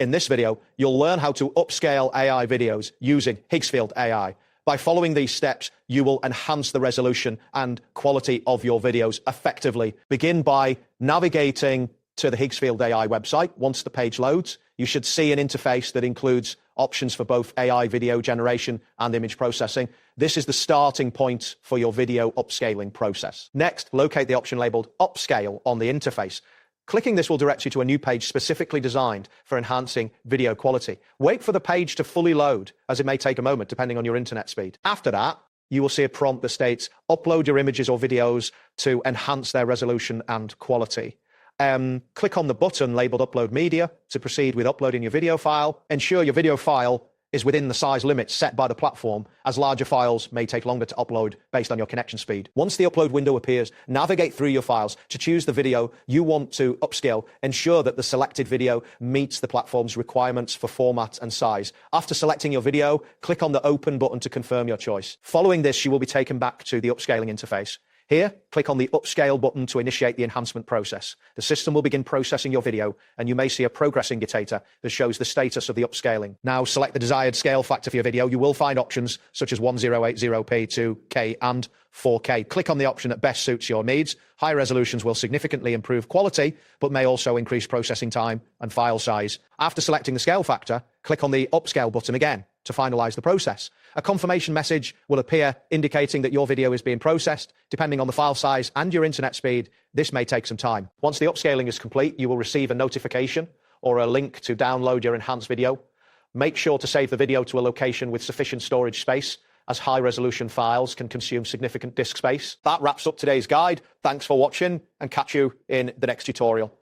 In this video, you'll learn how to upscale AI videos using Higgsfield AI. By following these steps, you will enhance the resolution and quality of your videos effectively. Begin by navigating to the Higgsfield AI website. Once the page loads, you should see an interface that includes options for both AI video generation and image processing. This is the starting point for your video upscaling process. Next, locate the option labeled Upscale on the interface. Clicking this will direct you to a new page specifically designed for enhancing video quality. Wait for the page to fully load, as it may take a moment depending on your internet speed. After that, you will see a prompt that states, upload your images or videos to enhance their resolution and quality. Click on the button labeled Upload Media to proceed with uploading your video file. Ensure your video file is within the size limits set by the platform, as larger files may take longer to upload based on your connection speed. Once the upload window appears, navigate through your files to choose the video you want to upscale. Ensure that the selected video meets the platform's requirements for format and size. After selecting your video, click on the Open button to confirm your choice. Following this, you will be taken back to the upscaling interface. Here, click on the Upscale button to initiate the enhancement process. The system will begin processing your video, and you may see a progress indicator that shows the status of the upscaling. Now, select the desired scale factor for your video. You will find options such as 1080p, 2K, and 4K. Click on the option that best suits your needs. High resolutions will significantly improve quality, but may also increase processing time and file size. After selecting the scale factor, click on the Upscale button again to finalize the process. A confirmation message will appear indicating that your video is being processed. Depending on the file size and your internet speed, this may take some time. Once the upscaling is complete, you will receive a notification or a link to download your enhanced video. Make sure to save the video to a location with sufficient storage space, as high-resolution files can consume significant disk space. That wraps up today's guide. Thanks for watching, and catch you in the next tutorial.